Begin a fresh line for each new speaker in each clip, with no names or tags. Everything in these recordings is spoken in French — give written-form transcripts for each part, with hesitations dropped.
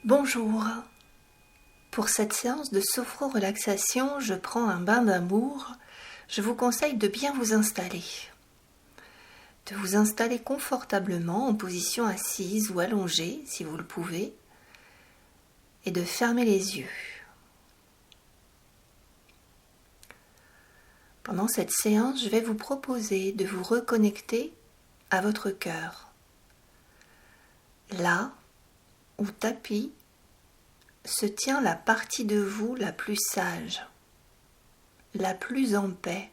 Bonjour. Pour cette séance de sophro-relaxation, je prends un bain d'amour. Je vous conseille de bien vous installer. De vous installer confortablement en position assise ou allongée, si vous le pouvez, et de fermer les yeux. Pendant cette séance, je vais vous proposer de vous reconnecter à votre cœur. Là où tapis se tient la partie de vous la plus sage, la plus en paix,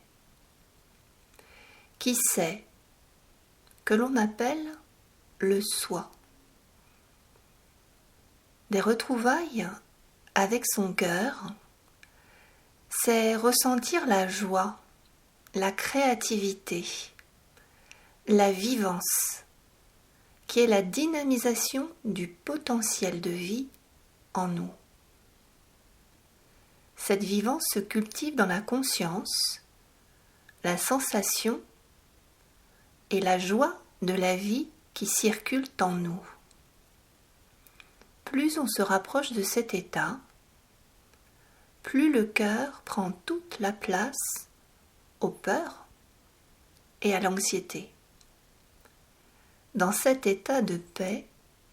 qui sait, que l'on appelle le soi. Des retrouvailles avec son cœur, c'est ressentir la joie, la créativité, la vivance, qui est la dynamisation du potentiel de vie en nous. Cette vivance se cultive dans la conscience, la sensation et la joie de la vie qui circulent en nous. Plus on se rapproche de cet état, plus le cœur prend toute la place aux peurs et à l'anxiété. Dans cet état de paix,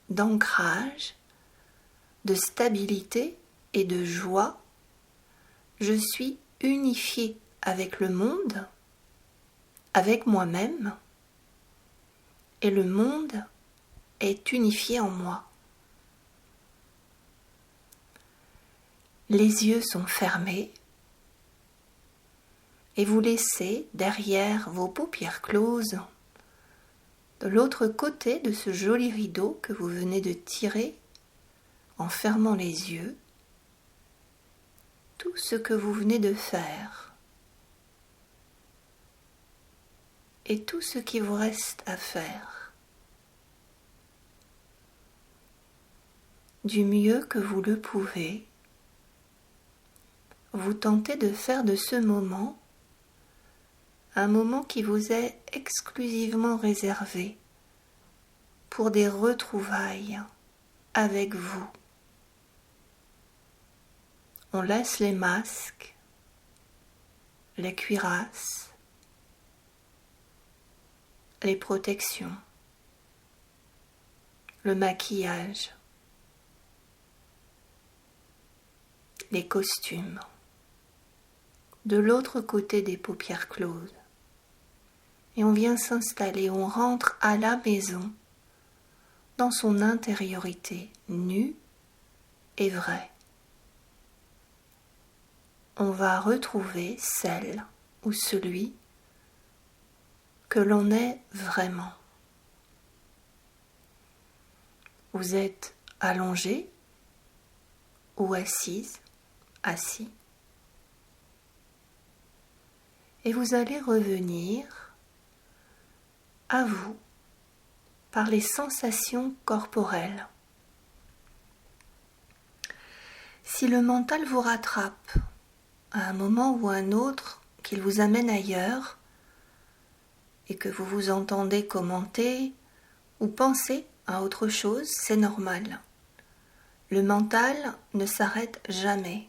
d'ancrage, de stabilité et de joie, je suis unifié avec le monde, avec moi-même, et le monde est unifié en moi. Les yeux sont fermés et vous laissez derrière vos paupières closes, de l'autre côté de ce joli rideau que vous venez de tirer en fermant les yeux, tout ce que vous venez de faire et tout ce qui vous reste à faire. Du mieux que vous le pouvez, vous tentez de faire de ce moment un moment qui vous est exclusivement réservé pour des retrouvailles avec vous. On laisse les masques, les cuirasses, les protections, le maquillage, les costumes, de l'autre côté des paupières closes. Et on vient s'installer, on rentre à la maison, dans son intériorité nue et vraie. On va retrouver celle ou celui que l'on est vraiment. Vous êtes allongé ou assise, assis, et vous allez revenir à vous par les sensations corporelles. Si le mental vous rattrape à un moment ou à un autre, qu'il vous amène ailleurs et que vous vous entendez commenter ou penser à autre chose, c'est normal. Le mental ne s'arrête jamais.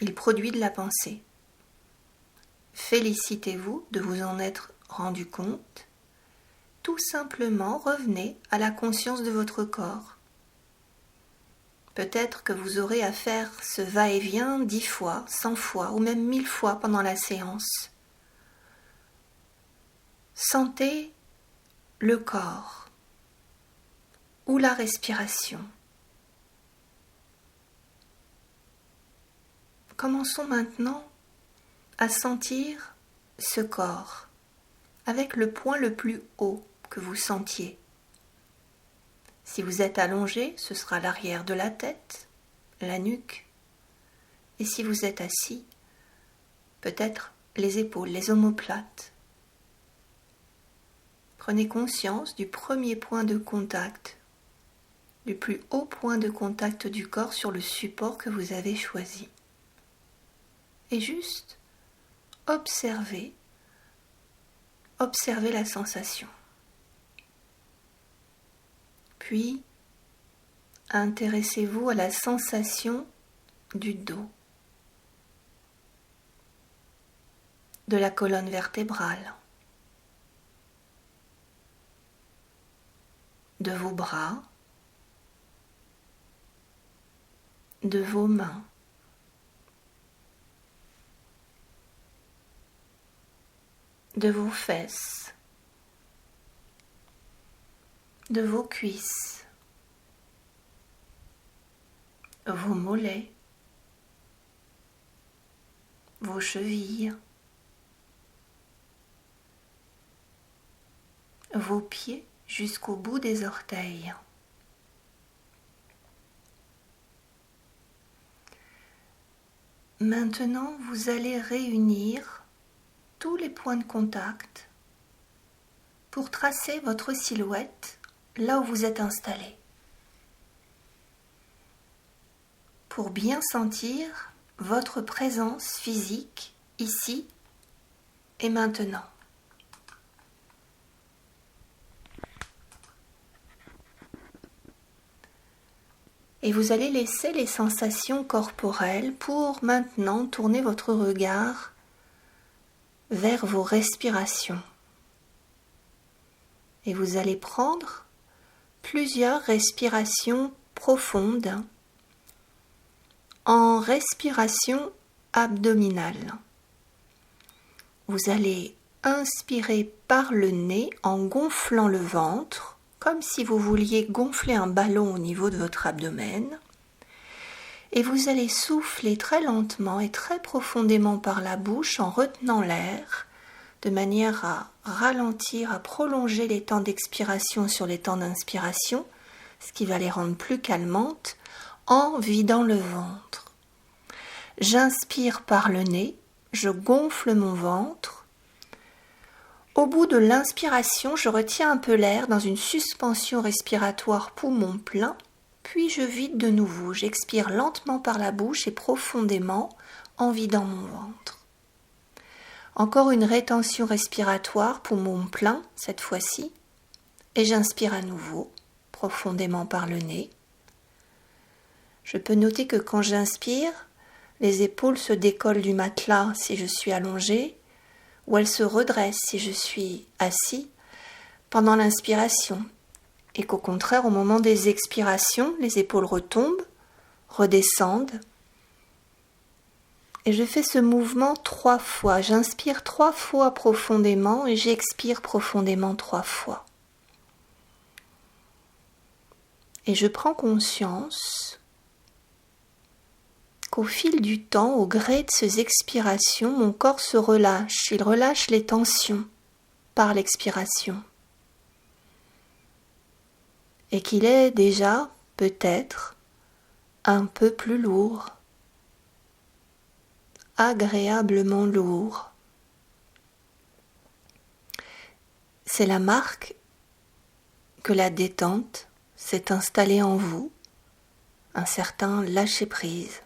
Il produit de la pensée. Félicitez-vous de vous en être rendu compte. Tout simplement, revenez à la conscience de votre corps. Peut-être que vous aurez à faire ce va-et-vient 10 fois, 100 fois ou même 1000 fois pendant la séance. Sentez le corps ou la respiration. Commençons maintenant à sentir ce corps avec le point le plus haut que vous sentiez. Si vous êtes allongé, ce sera l'arrière de la tête, la nuque. Et si vous êtes assis, peut-être les épaules, les omoplates. Prenez conscience du premier point de contact, du plus haut point de contact du corps sur le support que vous avez choisi. Et juste observez la sensation. Puis, Intéressez-vous à la sensation du dos, de la colonne vertébrale, de vos bras, de vos mains. De vos fesses, de vos cuisses, vos mollets, vos chevilles, vos pieds jusqu'au bout des orteils. Maintenant, vous allez réunir tous les points de contact pour tracer votre silhouette là où vous êtes installé. Pour bien sentir votre présence physique ici et maintenant. Et vous allez laisser les sensations corporelles pour maintenant tourner votre regard vers vos respirations. Et vous allez prendre plusieurs respirations profondes en respiration abdominale. Vous allez inspirer par le nez en gonflant le ventre, comme si vous vouliez gonfler un ballon au niveau de votre abdomen. Et vous allez souffler très lentement et très profondément par la bouche en retenant l'air, de manière à ralentir, à prolonger les temps d'expiration sur les temps d'inspiration, ce qui va les rendre plus calmantes, en vidant le ventre. J'inspire par le nez, je gonfle mon ventre. Au bout de l'inspiration, je retiens un peu l'air dans une suspension respiratoire poumon plein, puis je vide de nouveau. J'expire lentement par la bouche et profondément en vidant mon ventre. Encore une rétention respiratoire, poumon plein cette fois-ci, et j'inspire à nouveau, profondément par le nez. Je peux noter que quand j'inspire, les épaules se décollent du matelas si je suis allongé, ou elles se redressent si je suis assis pendant l'inspiration, et qu'au contraire, au moment des expirations, les épaules retombent, redescendent. Et je fais ce mouvement 3 fois. J'inspire 3 fois profondément et j'expire profondément 3 fois. Et je prends conscience qu'au fil du temps, au gré de ces expirations, mon corps se relâche. Il relâche les tensions par l'expiration. Et qu'il est déjà, peut-être, un peu plus lourd, agréablement lourd. C'est la marque que la détente s'est installée en vous, un certain lâcher-prise.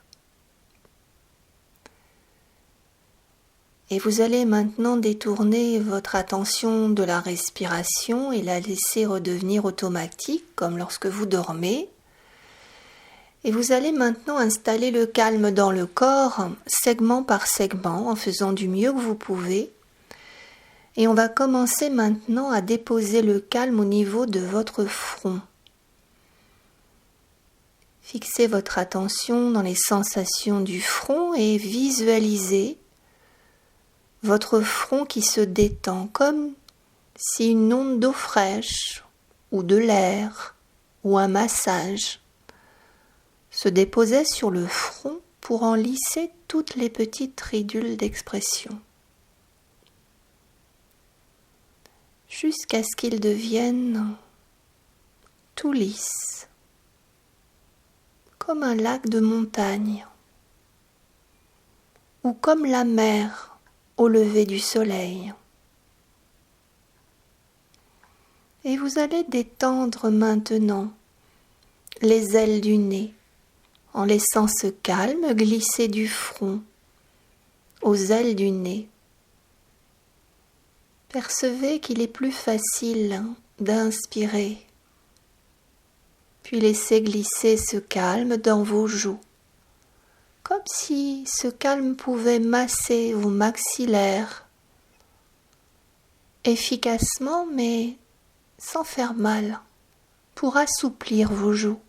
Et vous allez maintenant détourner votre attention de la respiration et la laisser redevenir automatique, comme lorsque vous dormez. Et vous allez maintenant installer le calme dans le corps, segment par segment, en faisant du mieux que vous pouvez. Et on va commencer maintenant à déposer le calme au niveau de votre front. Fixez votre attention dans les sensations du front et visualisez votre front qui se détend comme si une onde d'eau fraîche ou de l'air ou un massage se déposait sur le front pour en lisser toutes les petites ridules d'expression, jusqu'à ce qu'ils deviennent tout lisses, comme un lac de montagne ou comme la mer au lever du soleil. Et vous allez détendre maintenant les ailes du nez en laissant ce calme glisser du front aux ailes du nez. Percevez qu'il est plus facile d'inspirer Puis laissez glisser ce calme dans vos joues, comme si ce calme pouvait masser vos maxillaires efficacement mais sans faire mal, pour assouplir vos joues.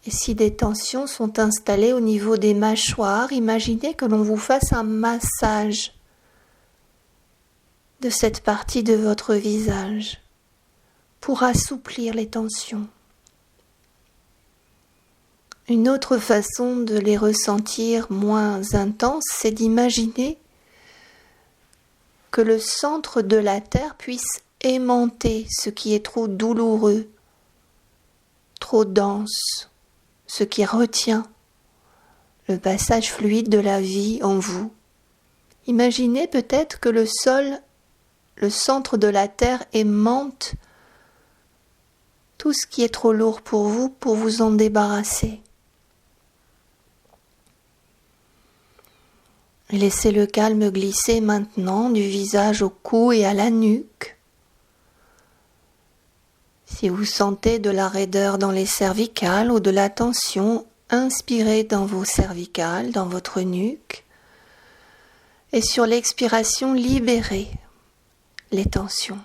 Et si des tensions sont installées au niveau des mâchoires, imaginez que l'on vous fasse un massage de cette partie de votre visage pour assouplir les tensions. Une autre façon de les ressentir moins intenses, c'est d'imaginer que le centre de la terre puisse aimanter ce qui est trop douloureux, trop dense, ce qui retient le passage fluide de la vie en vous. Imaginez peut-être que le sol, le centre de la terre aimante tout ce qui est trop lourd pour vous en débarrasser. Laissez le calme glisser maintenant du visage au cou et à la nuque. Si vous sentez de la raideur dans les cervicales ou de la tension, inspirez dans vos cervicales, dans votre nuque. Et sur l'expiration, libérez les tensions.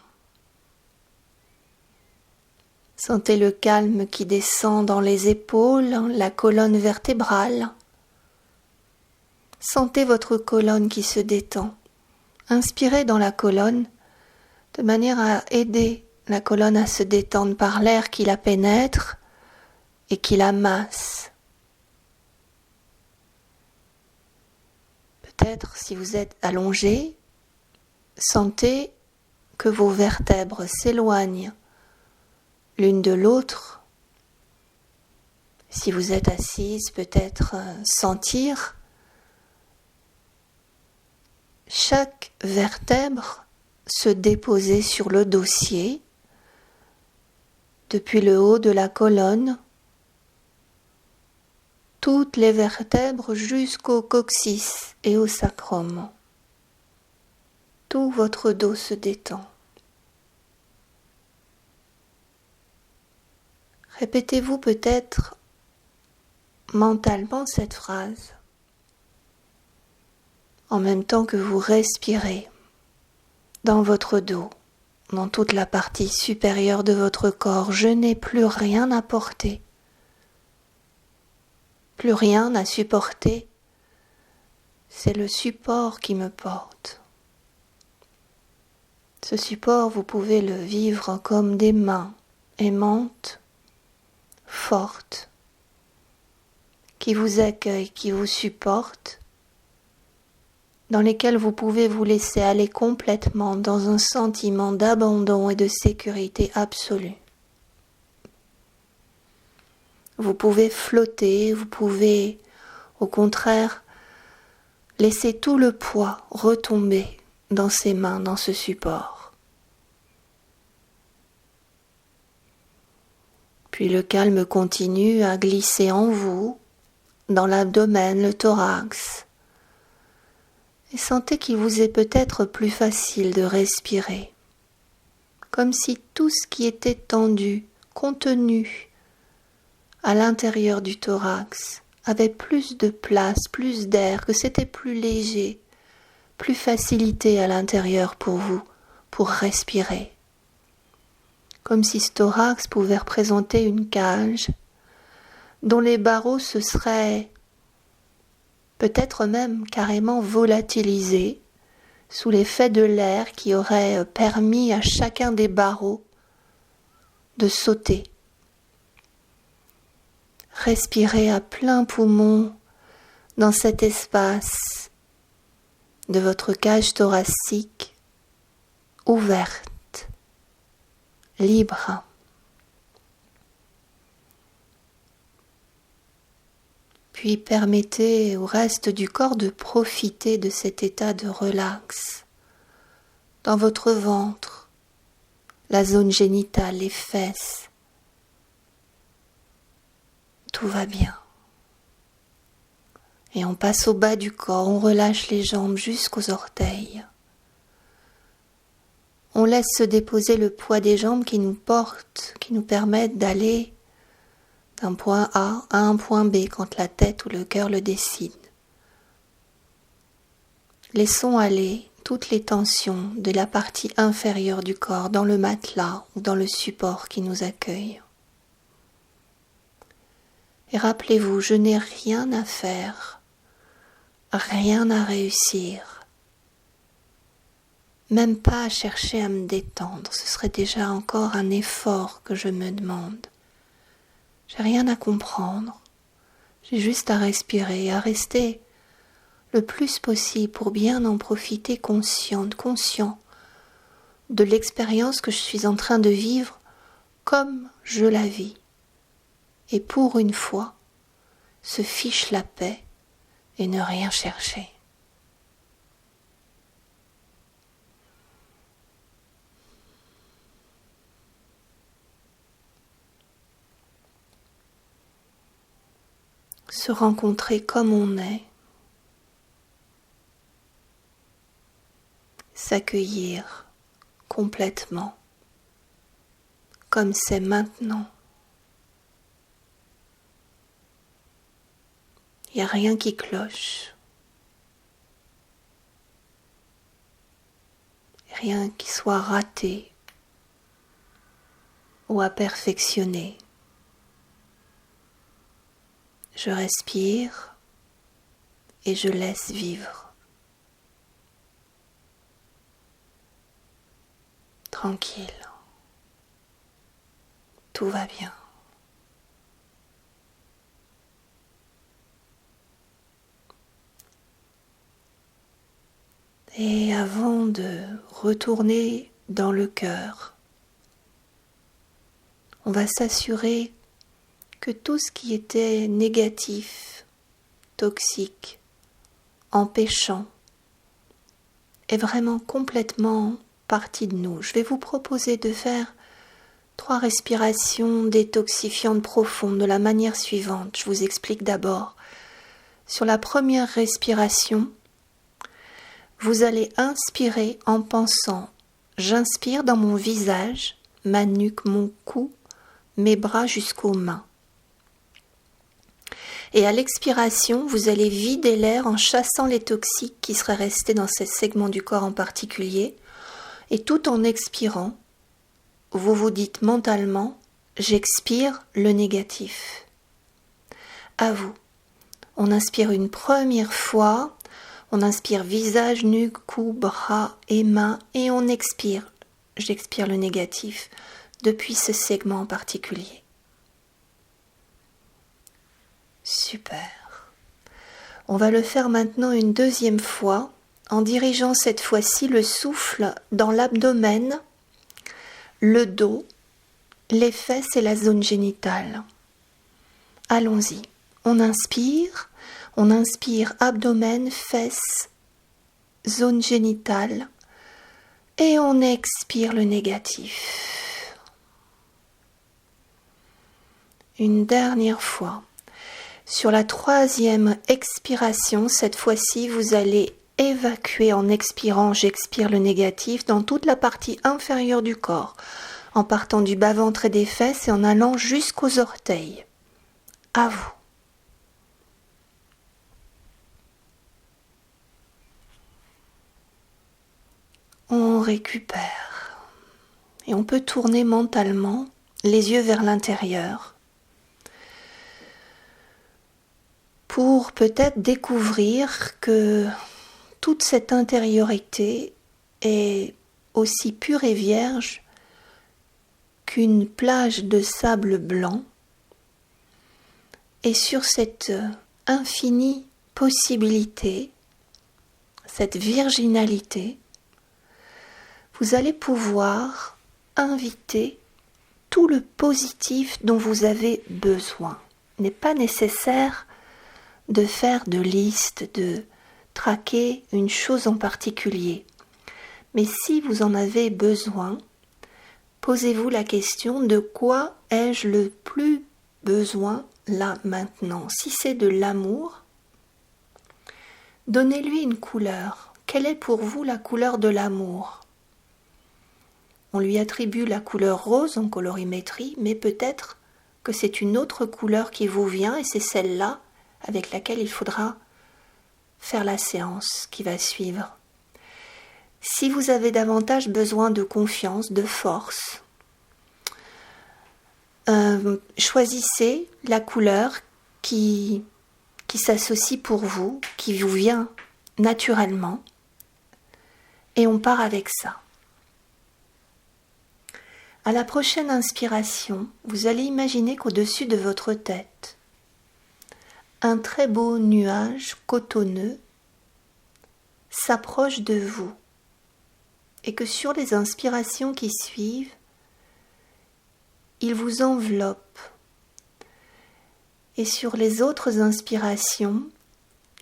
Sentez le calme qui descend dans les épaules, la colonne vertébrale. Sentez votre colonne qui se détend. Inspirez dans la colonne de manière à aider la colonne à se détendre par l'air qui la pénètre et qui la masse. Peut-être si vous êtes allongé, sentez que vos vertèbres s'éloignent l'une de l'autre. Si vous êtes assise, peut-être sentir chaque vertèbre se déposer sur le dossier, depuis le haut de la colonne, toutes les vertèbres jusqu'au coccyx et au sacrum. Tout votre dos se détend. Répétez-vous peut-être mentalement cette phrase, en même temps que vous respirez dans votre dos, dans toute la partie supérieure de votre corps. Je n'ai plus rien à porter, plus rien à supporter, c'est le support qui me porte. Ce support, vous pouvez le vivre comme des mains aimantes, fortes, qui vous accueillent, qui vous supportent, dans lesquelles vous pouvez vous laisser aller complètement dans un sentiment d'abandon et de sécurité absolue. Vous pouvez flotter, vous pouvez, au contraire, laisser tout le poids retomber dans ces mains, dans ce support. Puis le calme continue à glisser en vous, dans l'abdomen, le thorax. Et sentez qu'il vous est peut-être plus facile de respirer, comme si tout ce qui était tendu, contenu à l'intérieur du thorax avait plus de place, plus d'air, que c'était plus léger, plus facilité à l'intérieur pour vous, pour respirer. Comme si ce thorax pouvait représenter une cage dont les barreaux se seraient peut-être même carrément volatilisés sous l'effet de l'air qui aurait permis à chacun des barreaux de sauter. Respirez à plein poumon dans cet espace de votre cage thoracique ouverte, libre. Puis permettez au reste du corps de profiter de cet état de relax dans votre ventre, la zone génitale, les fesses. Tout va bien. Et on passe au bas du corps, on relâche les jambes jusqu'aux orteils. On laisse se déposer le poids des jambes qui nous portent, qui nous permettent d'aller d'un point A à un point B quand la tête ou le cœur le décident. Laissons aller toutes les tensions de la partie inférieure du corps dans le matelas ou dans le support qui nous accueille. Et rappelez-vous, je n'ai rien à faire, rien à réussir, même pas à chercher à me détendre, ce serait déjà encore un effort que je me demande. J'ai rien à comprendre, j'ai juste à respirer, à rester le plus possible pour bien en profiter conscient de l'expérience que je suis en train de vivre comme je la vis. Et pour une fois, se fiche la paix et ne rien chercher. Se rencontrer comme on est, s'accueillir complètement, comme c'est maintenant. Il n'y a rien qui cloche, rien qui soit raté ou à perfectionner. Je respire et je laisse vivre. Tranquille. Tout va bien. Et avant de retourner dans le cœur, on va s'assurer que tout ce qui était négatif, toxique, empêchant, est vraiment complètement parti de nous. Je vais vous proposer de faire 3 respirations détoxifiantes profondes de la manière suivante. Je vous explique d'abord. Sur la première respiration, vous allez inspirer en pensant « J'inspire dans mon visage, ma nuque, mon cou, mes bras jusqu'aux mains ». Et à l'expiration, vous allez vider l'air en chassant les toxiques qui seraient restés dans ces segments du corps en particulier. Et tout en expirant, vous vous dites mentalement « J'expire le négatif ». À vous. On inspire une première fois, on inspire visage, nuque, cou, bras et mains et on expire. J'expire le négatif depuis ce segment en particulier. Super. On va le faire maintenant une deuxième fois en dirigeant cette fois-ci le souffle dans l'abdomen, le dos, les fesses et la zone génitale. Allons-y. On inspire abdomen, fesses, zone génitale et on expire le négatif. Une dernière fois. Sur la 3e expiration, cette fois-ci, vous allez évacuer en expirant, j'expire le négatif, dans toute la partie inférieure du corps, en partant du bas-ventre et des fesses et en allant jusqu'aux orteils. À vous. On récupère et on peut tourner mentalement les yeux vers l'intérieur pour peut-être découvrir que toute cette intériorité est aussi pure et vierge qu'une plage de sable blanc et sur cette infinie possibilité, cette virginalité, vous allez pouvoir inviter tout le positif dont vous avez besoin. Il n'est pas nécessaire de faire de liste, de traquer une chose en particulier. Mais si vous en avez besoin, posez-vous la question de quoi ai-je le plus besoin là maintenant. Si c'est de l'amour, donnez-lui une couleur. Quelle est pour vous la couleur de l'amour ? on lui attribue la couleur rose en colorimétrie, mais peut-être que c'est une autre couleur qui vous vient et c'est celle-là avec laquelle il faudra faire la séance qui va suivre. Si vous avez davantage besoin de confiance, de force, choisissez la couleur qui s'associe pour vous, qui vous vient naturellement, et on part avec ça. À la prochaine inspiration, vous allez imaginer qu'au-dessus de votre tête, un très beau nuage cotonneux s'approche de vous et que sur les inspirations qui suivent, il vous enveloppe. Et sur les autres inspirations,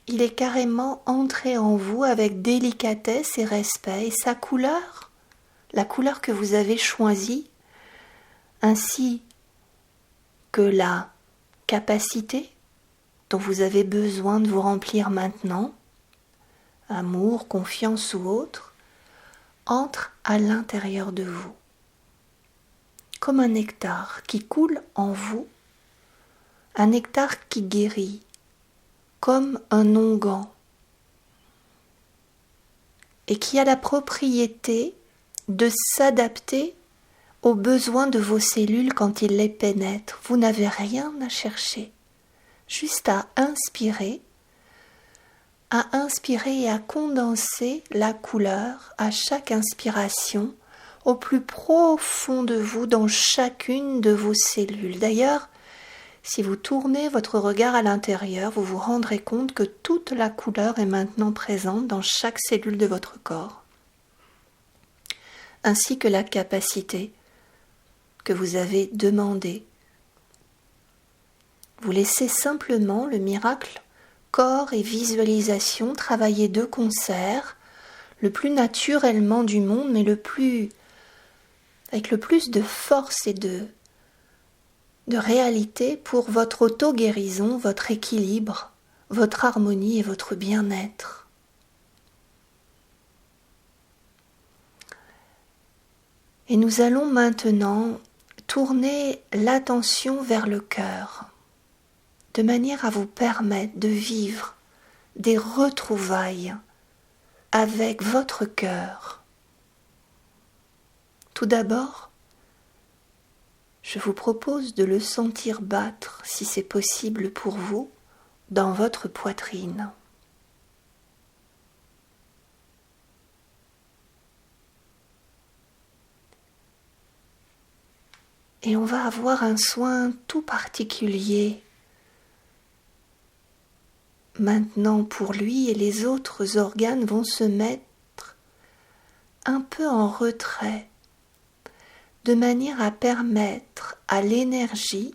il est carrément entré en vous avec délicatesse et respect. Et sa couleur, la couleur que vous avez choisie, ainsi que la capacité dont vous avez besoin de vous remplir maintenant, amour, confiance ou autre, entre à l'intérieur de vous, comme un nectar qui coule en vous, un nectar qui guérit, comme un onguent, et qui a la propriété de s'adapter aux besoins de vos cellules quand il les pénètre. Vous n'avez rien à chercher, juste à inspirer et à condenser la couleur à chaque inspiration au plus profond de vous, dans chacune de vos cellules. D'ailleurs, si vous tournez votre regard à l'intérieur, vous vous rendrez compte que toute la couleur est maintenant présente dans chaque cellule de votre corps, ainsi que la capacité que vous avez demandée. Vous laissez simplement le miracle corps et visualisation travailler de concert, le plus naturellement du monde, mais avec le plus de force et de réalité pour votre auto-guérison, votre équilibre, votre harmonie et votre bien-être. Et nous allons maintenant tourner l'attention vers le cœur, de manière à vous permettre de vivre des retrouvailles avec votre cœur. Tout d'abord, je vous propose de le sentir battre, si c'est possible pour vous, dans votre poitrine. Et on va avoir un soin tout particulier maintenant pour lui, et les autres organes vont se mettre un peu en retrait, de manière à permettre à l'énergie,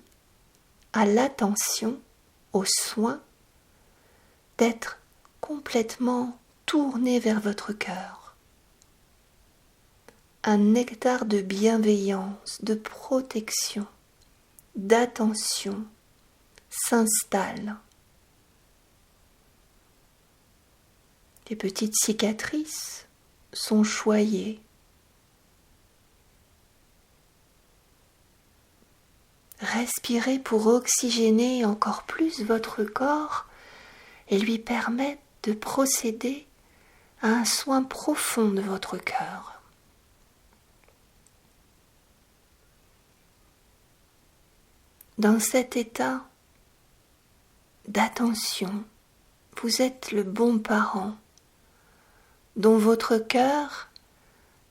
à l'attention, aux soins, d'être complètement tournée vers votre cœur. Un nectar de bienveillance, de protection, d'attention s'installe. Les petites cicatrices sont choyées. Respirez pour oxygéner encore plus votre corps et lui permettre de procéder à un soin profond de votre cœur. Dans cet état d'attention, vous êtes le bon parent dont votre cœur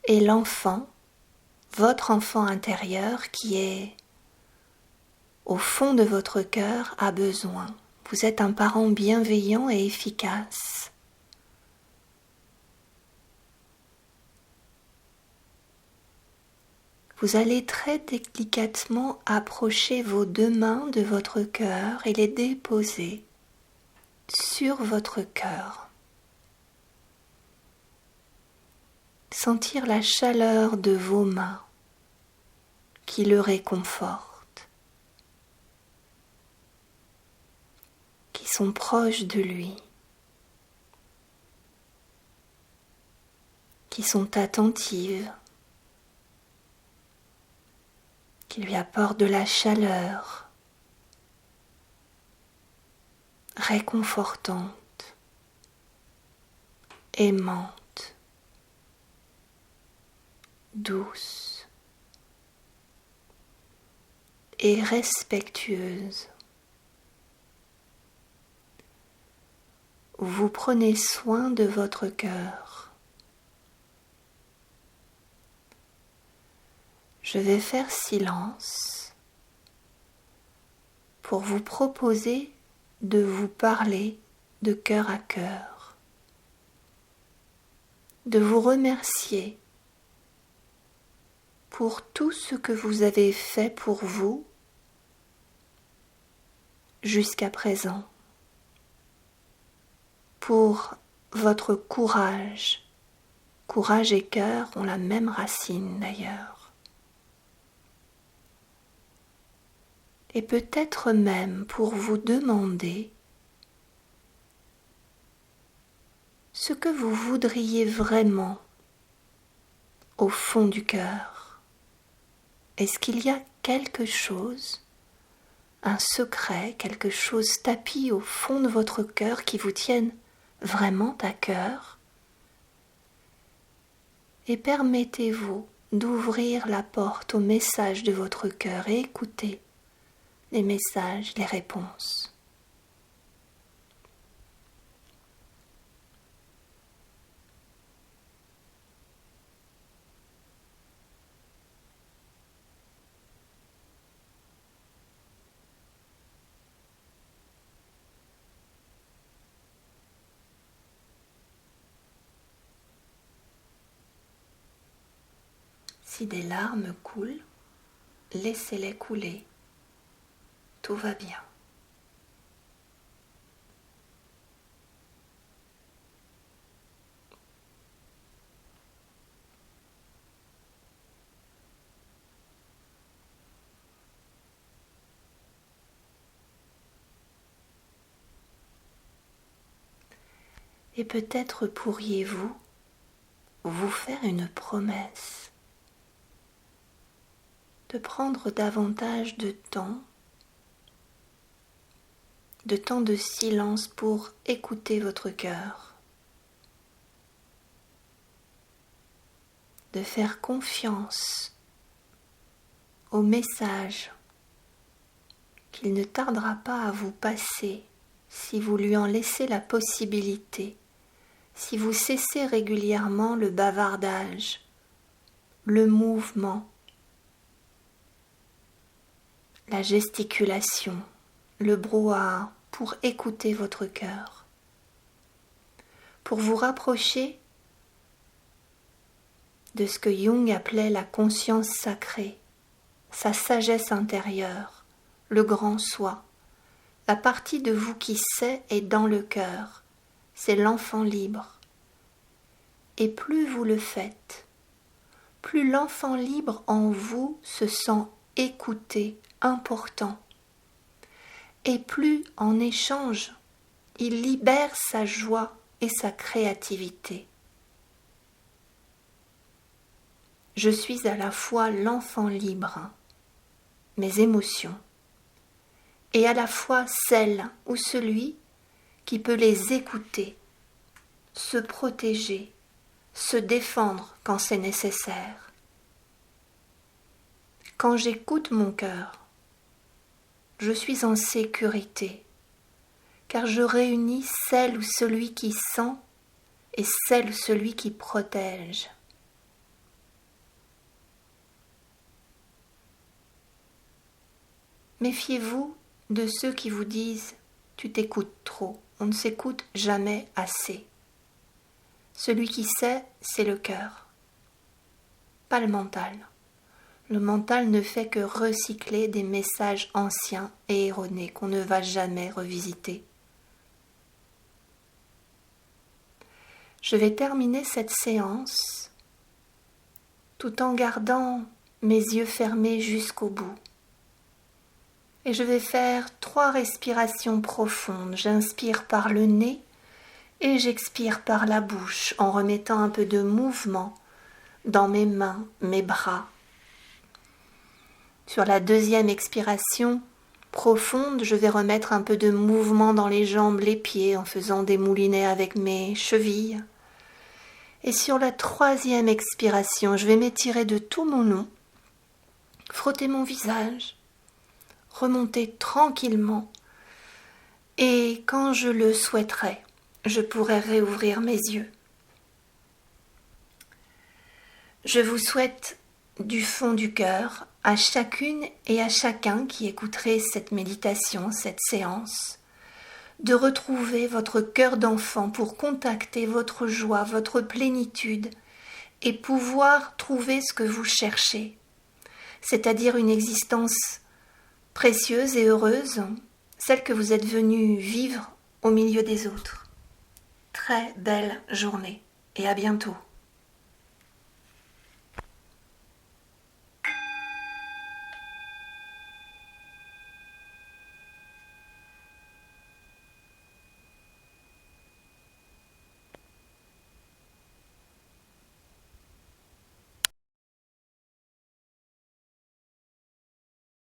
est l'enfant, votre enfant intérieur qui est au fond de votre cœur a besoin. Vous êtes un parent bienveillant et efficace. Vous allez très délicatement approcher vos deux mains de votre cœur et les déposer sur votre cœur. Sentir la chaleur de vos mains qui le réconfortent, qui sont proches de lui, qui sont attentives qui lui apporte de la chaleur, réconfortante, aimante, douce et respectueuse. Vous prenez soin de votre cœur. Je vais faire silence pour vous proposer de vous parler de cœur à cœur, de vous remercier pour tout ce que vous avez fait pour vous jusqu'à présent, pour votre courage. Courage et cœur ont la même racine d'ailleurs. Et peut-être même pour vous demander ce que vous voudriez vraiment au fond du cœur. Est-ce qu'il y a quelque chose, un secret, quelque chose tapi au fond de votre cœur qui vous tienne vraiment à cœur? Et permettez-vous d'ouvrir la porte au message de votre cœur et écoutez les messages, les réponses. Si des larmes coulent, laissez-les couler. Tout va bien. Et peut-être pourriez-vous vous faire une promesse de prendre davantage de temps de silence pour écouter votre cœur, de faire confiance au message qu'il ne tardera pas à vous passer si vous lui en laissez la possibilité, si vous cessez régulièrement le bavardage, le mouvement, la gesticulation, le brouhaha pour écouter votre cœur, pour vous rapprocher de ce que Jung appelait la conscience sacrée, sa sagesse intérieure, le grand soi. La partie de vous qui sait est dans le cœur, c'est l'enfant libre. Et plus vous le faites, plus l'enfant libre en vous se sent écouté, important. Et plus en échange, il libère sa joie et sa créativité. Je suis à la fois l'enfant libre, mes émotions, et à la fois celle ou celui qui peut les écouter, se protéger, se défendre quand c'est nécessaire. Quand j'écoute mon cœur, je suis en sécurité, car je réunis celle ou celui qui sent et celle ou celui qui protège. Méfiez-vous de ceux qui vous disent « tu t'écoutes trop », on ne s'écoute jamais assez. Celui qui sait, c'est le cœur, pas le mental. Le mental ne fait que recycler des messages anciens et erronés qu'on ne va jamais revisiter. Je vais terminer cette séance tout en gardant mes yeux fermés jusqu'au bout. Et je vais faire 3 respirations profondes. J'inspire par le nez et j'expire par la bouche en remettant un peu de mouvement dans mes mains, mes bras. Sur la deuxième expiration profonde, je vais remettre un peu de mouvement dans les jambes, les pieds, en faisant des moulinets avec mes chevilles. Et sur la troisième expiration, je vais m'étirer de tout mon long, frotter mon visage, remonter tranquillement. Et quand je le souhaiterai, je pourrai réouvrir mes yeux. Je vous souhaite du fond du cœur, à chacune et à chacun qui écouterait cette méditation, cette séance, de retrouver votre cœur d'enfant pour contacter votre joie, votre plénitude et pouvoir trouver ce que vous cherchez, c'est-à-dire une existence précieuse et heureuse, celle que vous êtes venu vivre au milieu des autres. Très belle journée et à bientôt.